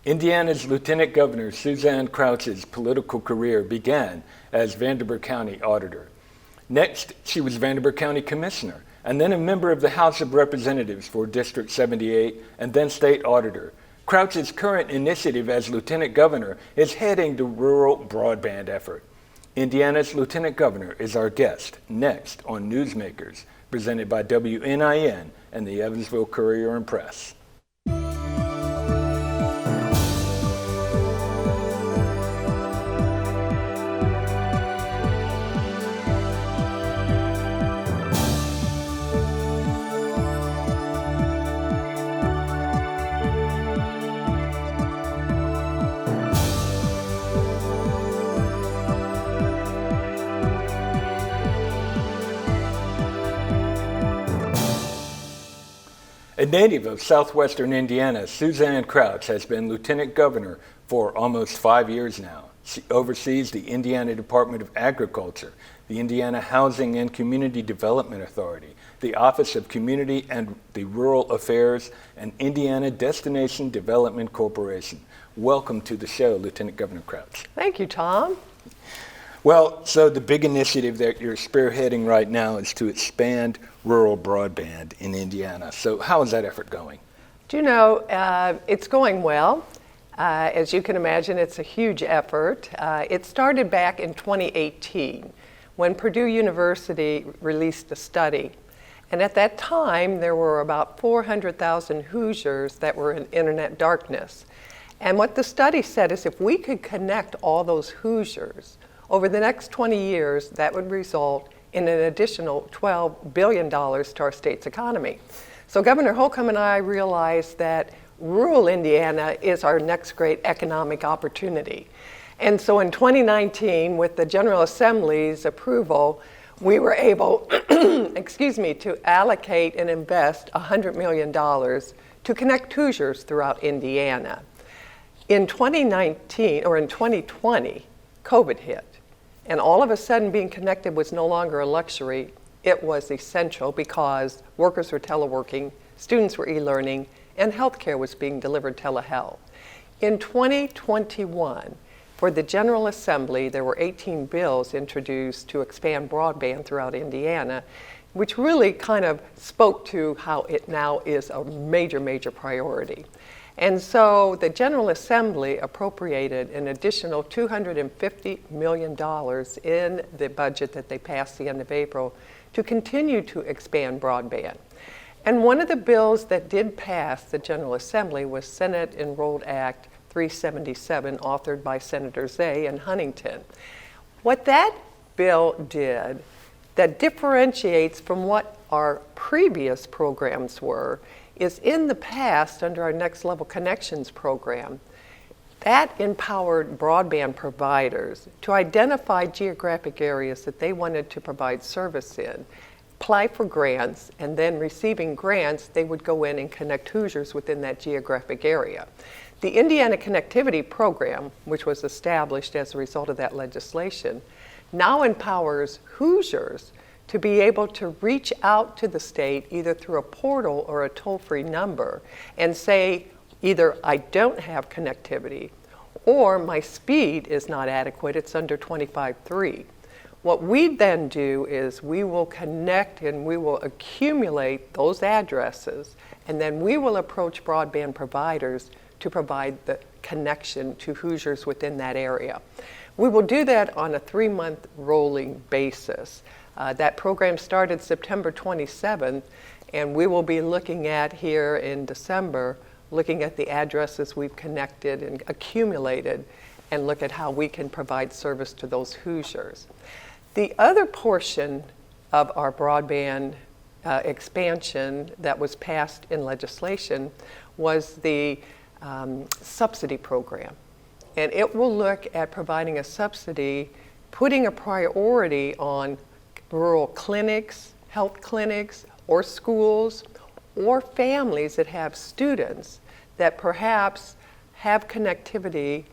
Indiana's Lieutenant Governor Suzanne Crouch's political career began as Vanderburgh County Auditor. Next, she was Vanderburgh County Commissioner, and then a member of the House of Representatives for District 78, and then State Auditor. Crouch's current initiative as Lieutenant Governor is heading the rural broadband effort. Indiana's Lieutenant Governor is our guest next on Newsmakers, presented by WNIN and the Evansville Courier and Press. A native of southwestern Indiana, Suzanne Crouch has been Lieutenant Governor for almost 5 years now. She oversees the Indiana Department of Agriculture, the Indiana Housing and Community Development Authority, the Office of Community and the Rural Affairs, and Indiana Destination Development Corporation. Welcome to the show, Lieutenant Governor Crouch. Thank you, Tom. Well, so the big initiative that you're spearheading right now is to expand rural broadband in Indiana. So how is that effort going? Do you know, it's going well. As you can imagine, it's a huge effort. It started back in 2018 when Purdue University released a study. And at that time, there were about 400,000 Hoosiers that were in internet darkness. And what the study said is if we could connect all those Hoosiers over the next 20 years, that would result in an additional $12 billion to our state's economy. So Governor Holcomb and I realized that rural Indiana is our next great economic opportunity. And so in 2019, with the General Assembly's approval, we were able, to allocate and invest $100 million to connect Hoosiers throughout Indiana. In 2020, COVID hit. And all of a sudden, being connected was no longer a luxury. It was essential because workers were teleworking, students were e-learning, and healthcare was being delivered telehealth. In 2021, for the General Assembly, there were 18 bills introduced to expand broadband throughout Indiana, which really kind of spoke to how it now is a major, major priority. And so the General Assembly appropriated an additional $250 million in the budget that they passed the end of April to continue to expand broadband. And one of the bills that did pass the General Assembly was Senate Enrolled Act 377, authored by Senators Zay and Huntington. What that bill did that differentiates from what our previous programs were is in the past, under our Next Level Connections program, that empowered broadband providers to identify geographic areas that they wanted to provide service in, apply for grants, and then receiving grants, they would go in and connect Hoosiers within that geographic area. The Indiana Connectivity Program, which was established as a result of that legislation, now empowers Hoosiers to be able to reach out to the state either through a portal or a toll-free number and say either I don't have connectivity or my speed is not adequate, it's under 25.3. What we then do is we will connect and we will accumulate those addresses, and then we will approach broadband providers to provide the connection to Hoosiers within that area. We will do that on a 3-month rolling basis. That program started September 27th, and we will be looking at here in December, looking at the addresses we've connected and accumulated, and look at how we can provide service to those Hoosiers. The other portion of our broadband expansion that was passed in legislation was the subsidy program. And it will look at providing a subsidy, putting a priority on rural clinics, health clinics, or schools, or families that have students that perhaps have connectivity,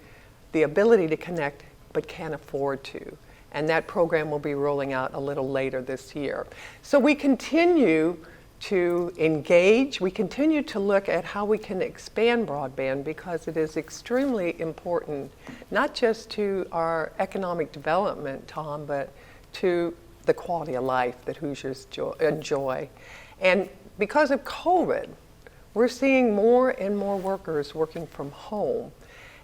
the ability to connect, but can't afford to. And that program will be rolling out a little later this year. So we continue to engage. We continue to look at how we can expand broadband because it is extremely important, not just to our economic development, Tom, but to the quality of life that Hoosiers enjoy. And because of COVID, we're seeing more and more workers working from home.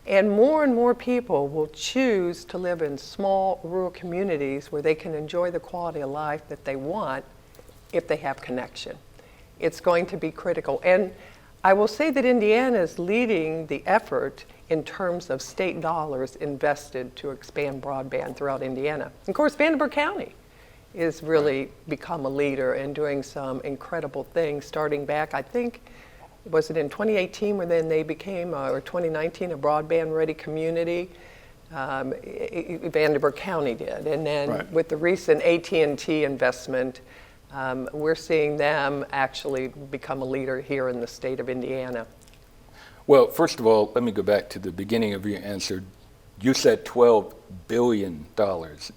And more people will choose to live in small rural communities where they can enjoy the quality of life that they want if they have connection. It's going to be critical. And I will say that Indiana is leading the effort in terms of state dollars invested to expand broadband throughout Indiana. Of course, Vanderbilt County is really become a leader and doing some incredible things, starting back, I think, was it in 2018 when then they became, or 2019, a broadband-ready community? Vanderbilt County did. And then with the recent AT&T investment, we're seeing them actually become a leader here in the state of Indiana. Well, first of all, let me go back to the beginning of your answer. You said $12 billion,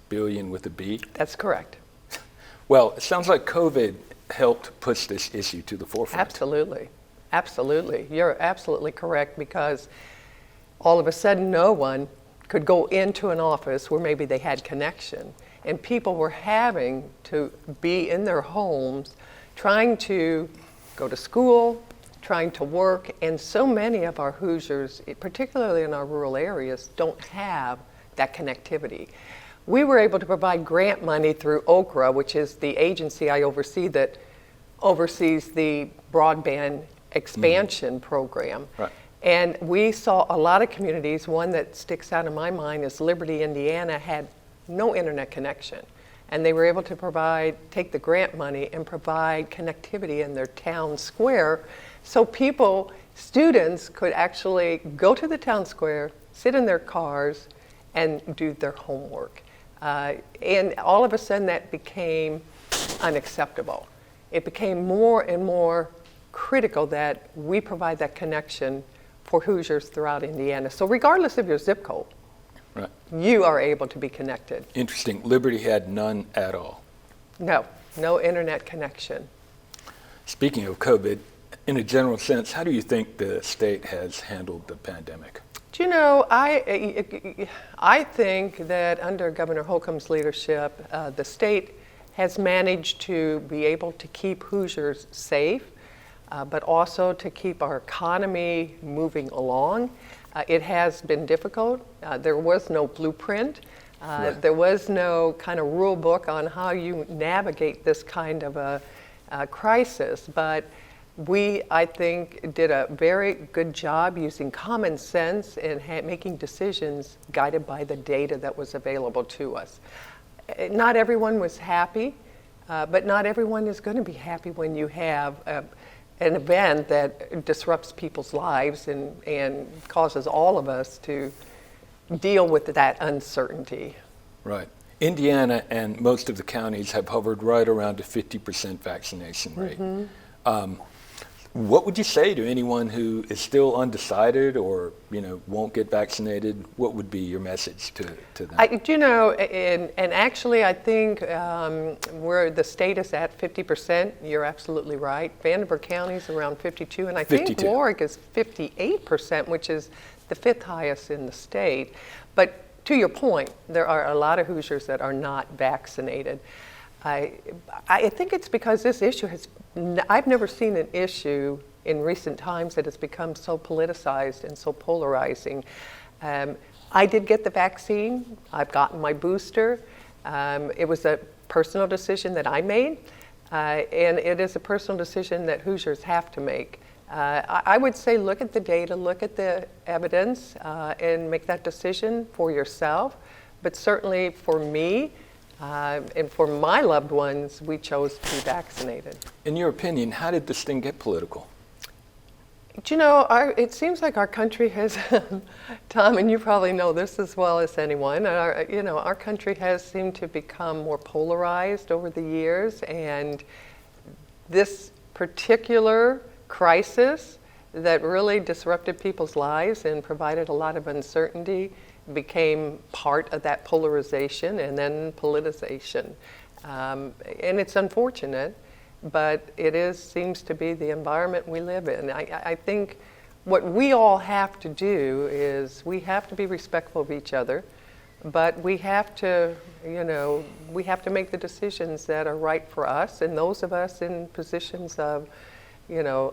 billion with a B? That's correct. Well, it sounds like COVID helped push this issue to the forefront. Absolutely. Absolutely. You're absolutely correct, because all of a sudden no one could go into an office where maybe they had connection, and people were having to be in their homes trying to go to school, trying to work, and so many of our Hoosiers, particularly in our rural areas, don't have that connectivity. We were able to provide grant money through OKRA, which is the agency I oversee that oversees the broadband expansion program. Right. And we saw a lot of communities. One that sticks out in my mind is Liberty, Indiana, had no internet connection. And they were able to take the grant money and provide connectivity in their town square, so students could actually go to the town square, sit in their cars, and do their homework. And all of a sudden that became unacceptable. It became more and more critical that we provide that connection for Hoosiers throughout Indiana. So regardless of your zip code, you are able to be connected. Interesting. Liberty had none at all. No internet connection. Speaking of COVID, in a general sense, how do you think the state has handled the pandemic? Do you know, I think that under Governor Holcomb's leadership, the state has managed to be able to keep Hoosiers safe, but also to keep our economy moving along. It has been difficult. There was no blueprint. There was no kind of rule book on how you navigate this kind of a crisis. But we, I think, did a very good job using common sense and making decisions guided by the data that was available to us. Not everyone was happy, but not everyone is going to be happy when you have an event that disrupts people's lives and causes all of us to deal with that uncertainty. Right. Indiana and most of the counties have hovered right around a 50% vaccination rate. What would you say to anyone who is still undecided or won't get vaccinated? What would be your message to them? And actually I think where the state is at 50%, you're absolutely right. Vanderbilt County is around 52, and I think Warwick is 58%, which is the fifth highest in the state. But to your point, there are a lot of Hoosiers that are not vaccinated. I think it's because this issue I've never seen an issue in recent times that has become so politicized and so polarizing. I did get the vaccine. I've gotten my booster. It was a personal decision that I made, and it is a personal decision that Hoosiers have to make. I would say look at the data, look at the evidence, and make that decision for yourself. But certainly for me, and for my loved ones, we chose to be vaccinated. In your opinion, how did this thing get political? It seems like our country has, Tom, and you probably know this as well as anyone, our country has seemed to become more polarized over the years, and this particular crisis that really disrupted people's lives and provided a lot of uncertainty became part of that polarization and then politicization. And it's unfortunate, but seems to be the environment we live in. I think what we all have to do is we have to be respectful of each other, but we have to, we have to make the decisions that are right for us, and those of us in positions of,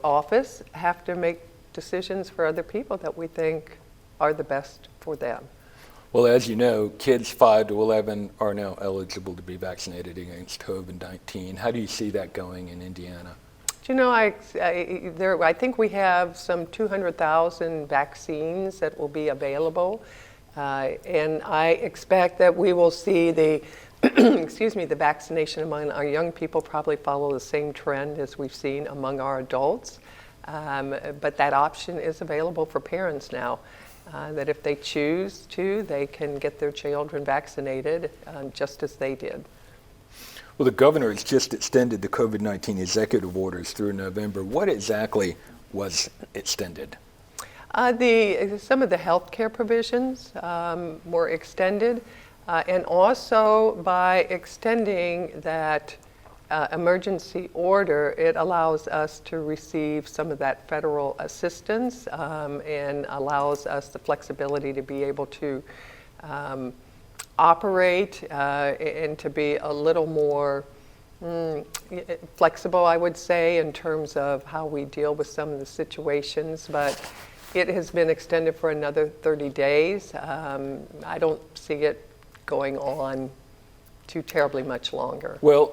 office have to make decisions for other people that we think are the best for them. Well, as you know, kids 5 to 11 are now eligible to be vaccinated against COVID-19. How do you see that going in Indiana? I think we have some 200,000 vaccines that will be available, and I expect that we will see the the vaccination among our young people probably follow the same trend as we've seen among our adults. But that option is available for parents now, that if they choose to, they can get their children vaccinated just as they did. Well, the governor has just extended the COVID-19 executive orders through November. What exactly was extended? Some of the health care provisions were extended, and also by extending that emergency order, it allows us to receive some of that federal assistance and allows us the flexibility to be able to operate and to be a little more flexible, I would say, in terms of how we deal with some of the situations. But it has been extended for another 30 days. I don't see it going on too terribly much longer. Well,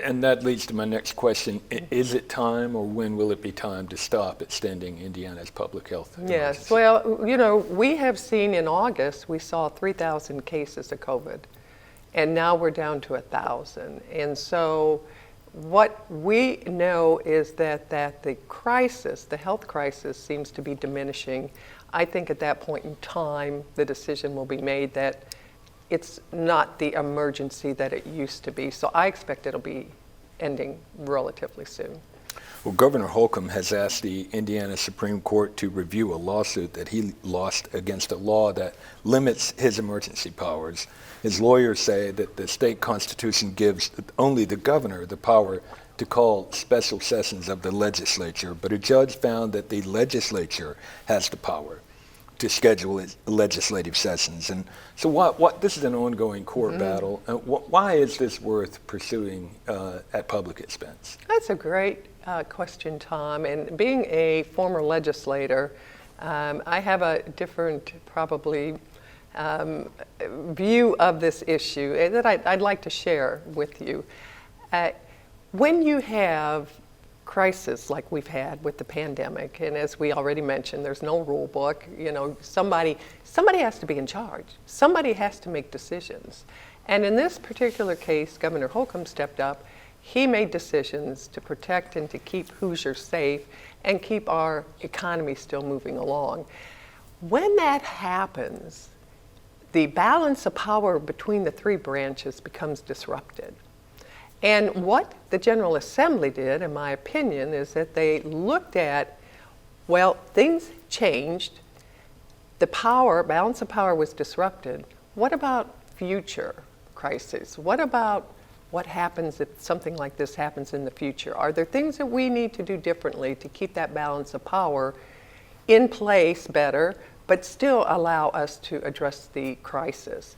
and that leads to my next question. Is it time, or when will it be time to stop extending Indiana's public health emergency? Yes, well, we have seen in August, we saw 3,000 cases of COVID, and now we're down to 1,000. And so what we know is that the crisis, the health crisis, seems to be diminishing. I think at that point in time, the decision will be made that it's not the emergency that it used to be. So I expect it'll be ending relatively soon. Well, Governor Holcomb has asked the Indiana Supreme Court to review a lawsuit that he lost against a law that limits his emergency powers. His lawyers say that the state constitution gives only the governor the power to call special sessions of the legislature, but a judge found that the legislature has the power to schedule legislative sessions. And so what this is an ongoing court battle. Why is this worth pursuing at public expense? That's a great question, Tom. And being a former legislator, I have a different, probably, view of this issue that I'd like to share with you. When you have crisis like we've had with the pandemic, and as we already mentioned, there's no rule book. Somebody has to be in charge. Somebody has to make decisions. And in this particular case, Governor Holcomb stepped up. He made decisions to protect and to keep Hoosiers safe and keep our economy still moving along. When that happens, the balance of power between the three branches becomes disrupted. And what the General Assembly did, in my opinion, is that they looked at, well, things changed, the balance of power was disrupted. What about future crises? What about what happens if something like this happens in the future? Are there things that we need to do differently to keep that balance of power in place better, but still allow us to address the crisis?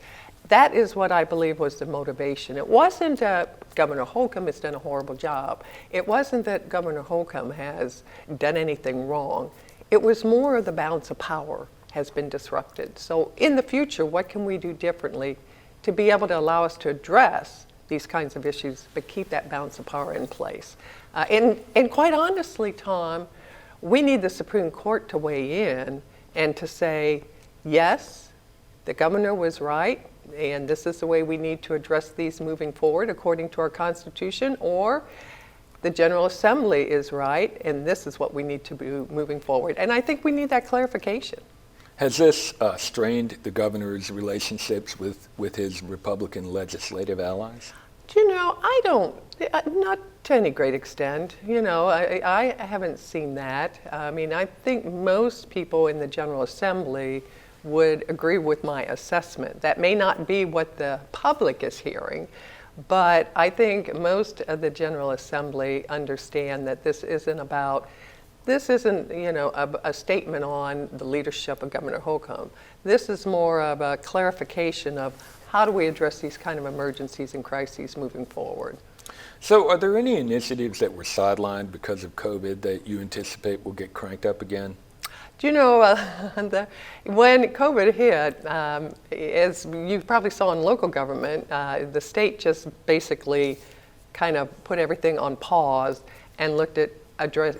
That is what I believe was the motivation. It wasn't that Governor Holcomb has done a horrible job. It wasn't that Governor Holcomb has done anything wrong. It was more the balance of power has been disrupted. So in the future, what can we do differently to be able to allow us to address these kinds of issues, but keep that balance of power in place? And quite honestly, Tom, we need the Supreme Court to weigh in and to say, yes, the governor was right, and this is the way we need to address these moving forward according to our Constitution, or the General Assembly is right, and this is what we need to do moving forward. And I think we need that clarification. Has this strained the governor's relationships with his Republican legislative allies? I don't, not to any great extent. I haven't seen that. I mean, I think most people in the General Assembly would agree with my assessment. That may not be what the public is hearing, But I think most of the General Assembly understand that this isn't, a statement on the leadership of Governor Holcomb. This is more of a clarification of how do we address these kind of emergencies and crises moving forward. So are there any initiatives that were sidelined because of COVID that you anticipate will get cranked up again? Do you know, when COVID hit, as you probably saw in local government, the state just basically kind of put everything on pause and looked at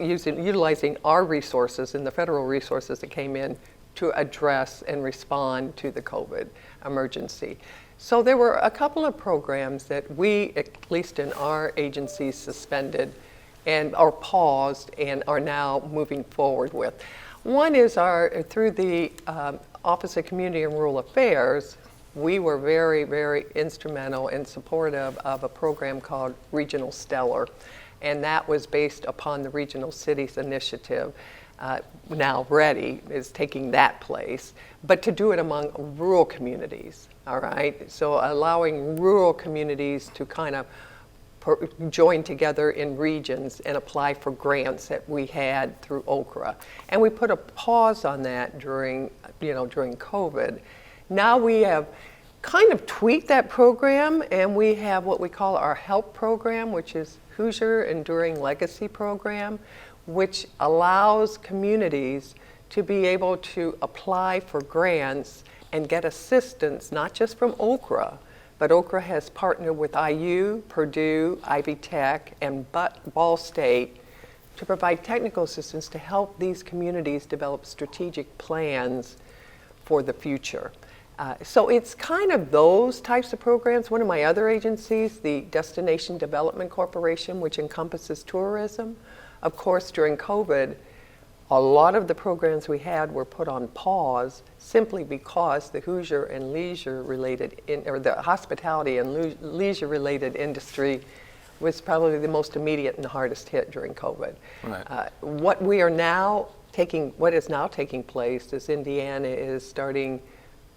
utilizing our resources and the federal resources that came in to address and respond to the COVID emergency. So there were a couple of programs that we, at least in our agency, suspended or paused and are now moving forward with. One is through the Office of Community and Rural Affairs, we were very, very instrumental and supportive of a program called Regional Stellar, and that was based upon the Regional Cities Initiative. Now Ready is taking that place, but to do it among rural communities, all right? So allowing rural communities to kind of join together in regions and apply for grants that we had through OKRA. And we put a pause on that during COVID. Now we have kind of tweaked that program, and we have what we call our HELP program, which is Hoosier Enduring Legacy Program, which allows communities to be able to apply for grants and get assistance, not just from OKRA, but OKRA has partnered with IU, Purdue, Ivy Tech, and Ball State to provide technical assistance to help these communities develop strategic plans for the future. So it's kind of those types of programs. One of my other agencies, the Destination Development Corporation, which encompasses tourism. Of course, during COVID, a lot of the programs we had were put on pause simply because the Hoosier and leisure-related, or the hospitality and leisure-related industry was probably the most immediate and hardest hit during COVID. Right. What is now taking place is Indiana is starting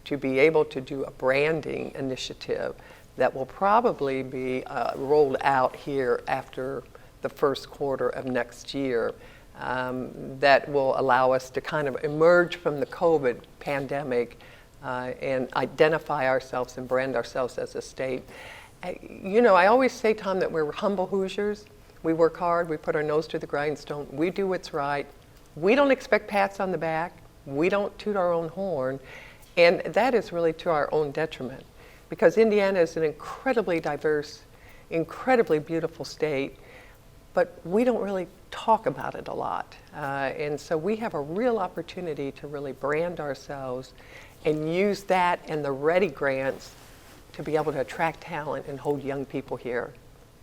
to be able to do a branding initiative that will probably be rolled out here after the first quarter of next year. That will allow us to kind of emerge from the COVID pandemic and identify ourselves and brand ourselves as a state. I always say, Tom, that we're humble Hoosiers. We work hard, we put our nose to the grindstone, we do what's right. We don't expect pats on the back, we don't toot our own horn, and that is really to our own detriment, because Indiana is an incredibly diverse, incredibly beautiful state, but we don't really talk about it a lot. And so we have a real opportunity to really brand ourselves and use that and the Ready grants to be able to attract talent and hold young people here,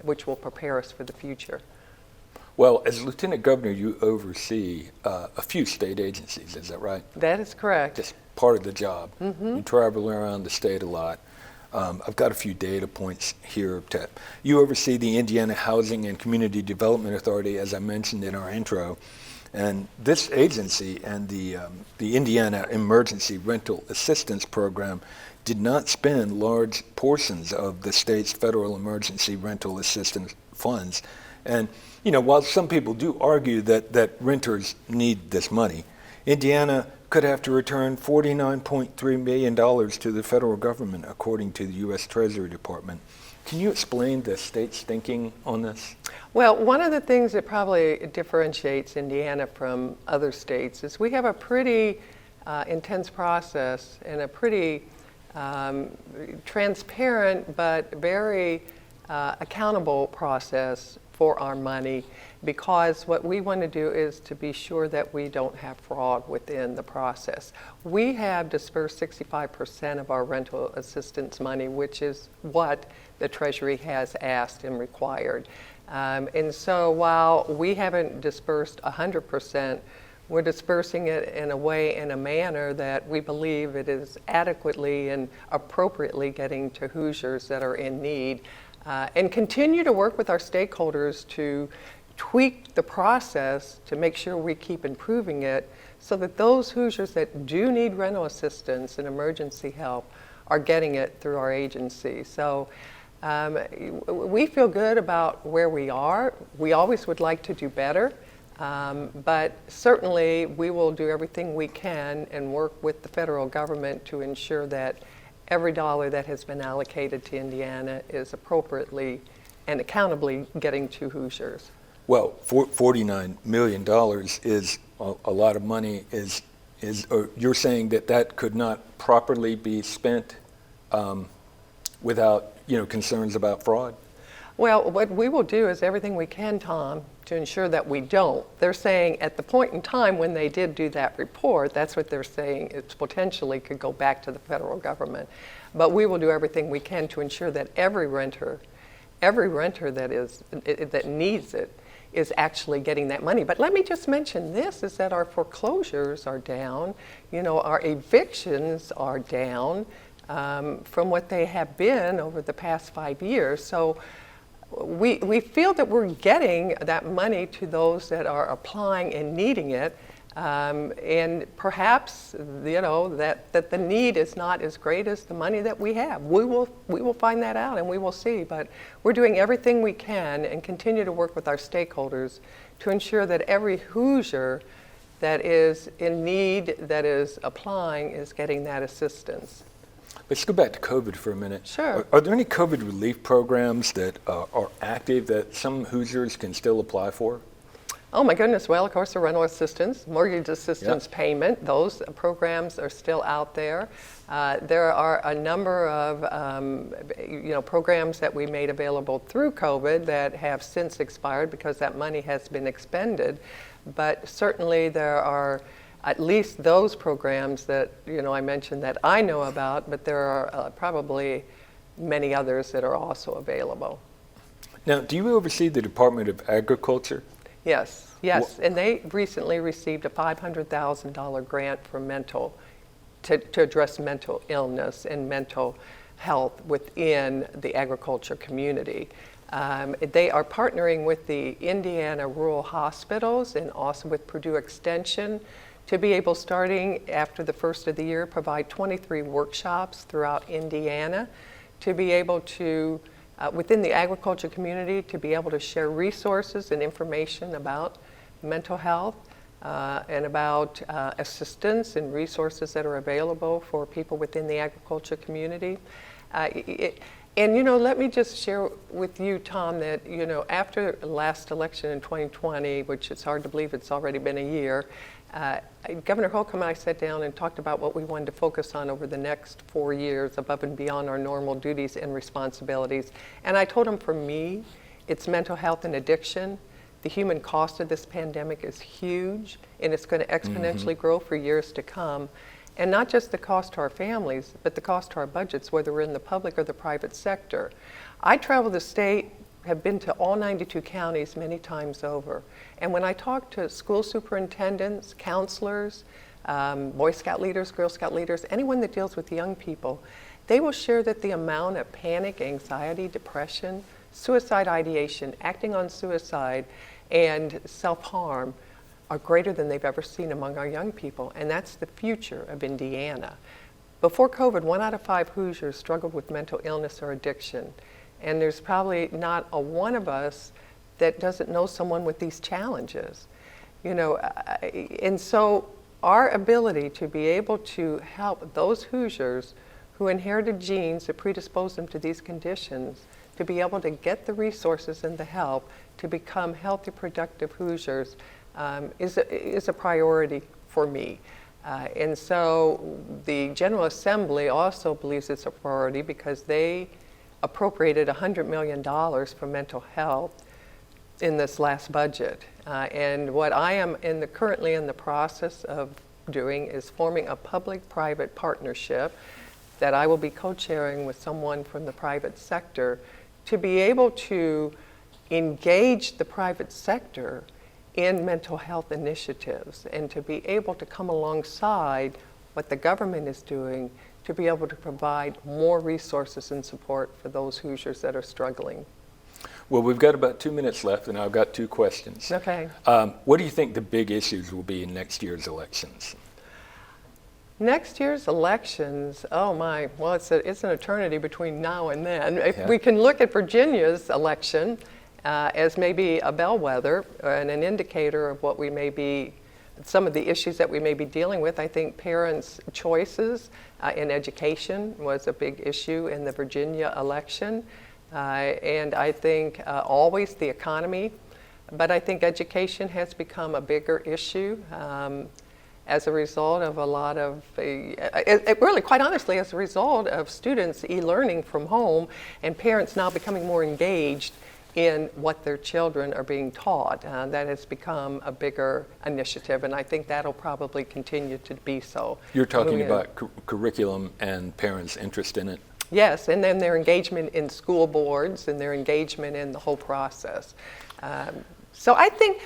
which will prepare us for the future. Well, as Lieutenant Governor, you oversee a few state agencies, is that right? That is correct. Just part of the job. Mm-hmm. You travel around the state a lot. I've got a few data points here. You oversee the Indiana Housing and Community Development Authority, as I mentioned in our intro. And this agency and the Indiana Emergency Rental Assistance Program did not spend large portions of the state's federal emergency rental assistance funds. And, while some people do argue that renters need this money, Indiana could have to return $49.3 million to the federal government, according to the U.S. Treasury Department. Can you explain the state's thinking on this? Well, one of the things that probably differentiates Indiana from other states is we have a pretty intense process and a pretty transparent but very accountable process for our money, because what we want to do is to be sure that we don't have fraud within the process. We have dispersed 65% of our rental assistance money, which is what the Treasury has asked and required. And so while we haven't dispersed 100%, we're dispersing it in a way, in a manner that we believe it is adequately and appropriately getting to Hoosiers that are in need, and continue to work with our stakeholders to tweak the process to make sure we keep improving it so that those Hoosiers that do need rental assistance and emergency help are getting it through our agency. So We feel good about where we are. We always would like to do better, but certainly we will do everything we can and work with the federal government to ensure that every dollar that has been allocated to Indiana is appropriately and accountably getting to Hoosiers. Well, $49 million is a lot of money. Or you're saying that could not properly be spent without concerns about fraud? Well, what we will do is everything we can, Tom, to ensure that we don't. They're saying at the point in time when they did do that report, that's what they're saying, it potentially could go back to the federal government. But we will do everything we can to ensure that every renter that needs it is actually getting that money. But let me just mention this, is that our foreclosures are down, our evictions are down from what they have been over the past 5 years. So we feel that we're getting that money to those that are applying and needing it. And perhaps, that the need is not as great as the money that we have. We will find that out and we will see, but we're doing everything we can and continue to work with our stakeholders to ensure that every Hoosier that is in need, that is applying, is getting that assistance. Let's go back to COVID for a minute. Sure. Are there any COVID relief programs that are active that some Hoosiers can still apply for? Oh my goodness, well, of course, the rental assistance, mortgage assistance payment, those programs are still out there. There are a number of programs that we made available through COVID that have since expired because that money has been expended. But certainly there are at least those programs that I mentioned that I know about, but there are probably many others that are also available. Now, do you oversee the Department of Agriculture? Yes, and they recently received a $500,000 grant for to address mental illness and mental health within the agriculture community. They are partnering with the Indiana Rural Hospitals and also with Purdue Extension to be able, starting after the first of the year, provide 23 workshops throughout Indiana to be able to within the agriculture community, to be able to share resources and information about mental health and about assistance and resources that are available for people within the agriculture community. Let me just share with you, Tom, that after the last election in 2020, which it's hard to believe it's already been a year, Governor Holcomb and I sat down and talked about what we wanted to focus on over the next 4 years above and beyond our normal duties and responsibilities. And I told him, for me, it's mental health and addiction. The human cost of this pandemic is huge, and it's going to exponentially grow for years to come. And not just the cost to our families, but the cost to our budgets, whether we're in the public or the private sector. I travel the state, have been to all 92 counties many times over. And when I talk to school superintendents, counselors, Boy Scout leaders, Girl Scout leaders, anyone that deals with young people, they will share that the amount of panic, anxiety, depression, suicide ideation, acting on suicide, and self-harm are greater than they've ever seen among our young people. And that's the future of Indiana. Before COVID, 1 out of 5 Hoosiers struggled with mental illness or addiction. And there's probably not a one of us that doesn't know someone with these challenges. And so our ability to be able to help those Hoosiers who inherited genes that predispose them to these conditions, to be able to get the resources and the help to become healthy, productive Hoosiers is a priority for me. And so the General Assembly also believes it's a priority because they appropriated $100 million for mental health in this last budget. And what I am currently in the process of doing is forming a public-private partnership that I will be co-chairing with someone from the private sector to be able to engage the private sector in mental health initiatives and to be able to come alongside what the government is doing to be able to provide more resources and support for those Hoosiers that are struggling. Well, we've got about 2 minutes left, and I've got 2 questions. Okay. What do you think the big issues will be in next year's elections? Next year's elections, oh my, well, it's an eternity between now and then. If Yeah. we can look at Virginia's election as maybe a bellwether and an indicator of what we may be, some of the issues that we may be dealing with. I think parents' choices in education was a big issue in the Virginia election. And I think always the economy, but I think education has become a bigger issue. As a result of a lot of, really quite honestly, as a result of students e-learning from home and parents now becoming more engaged in what their children are being taught. That has become a bigger initiative, and I think that'll probably continue to be so. You're talking about curriculum and parents' interest in it? Yes, and then their engagement in school boards and their engagement in the whole process. So I think,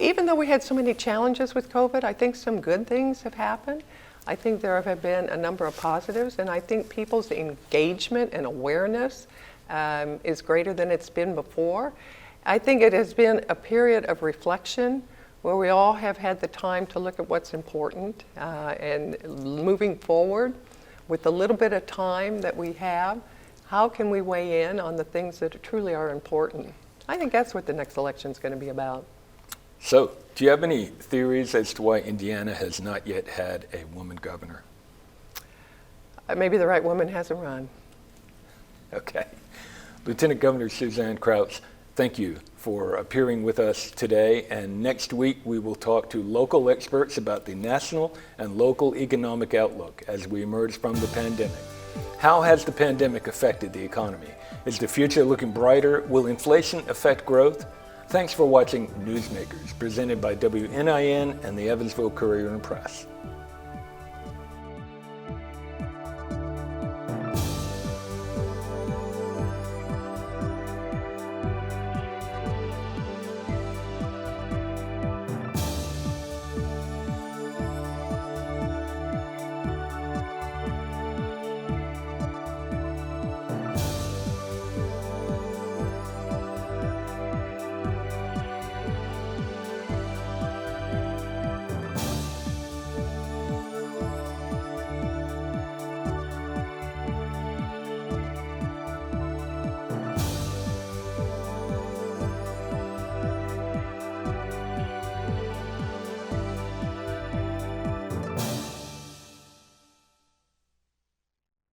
even though we had so many challenges with COVID, I think some good things have happened. I think there have been a number of positives, and I think people's engagement and awareness is greater than it's been before. I think it has been a period of reflection where we all have had the time to look at what's important and moving forward with the little bit of time that we have, how can we weigh in on the things that truly are important? I think that's what the next election is going to be about. So, do you have any theories as to why Indiana has not yet had a woman governor? Maybe the right woman hasn't run. Okay. Lieutenant Governor Suzanne Crouch, thank you for appearing with us today. And next week, we will talk to local experts about the national and local economic outlook as we emerge from the pandemic. How has the pandemic affected the economy? Is the future looking brighter? Will inflation affect growth? Thanks for watching Newsmakers, presented by WNIN and the Evansville Courier and Press.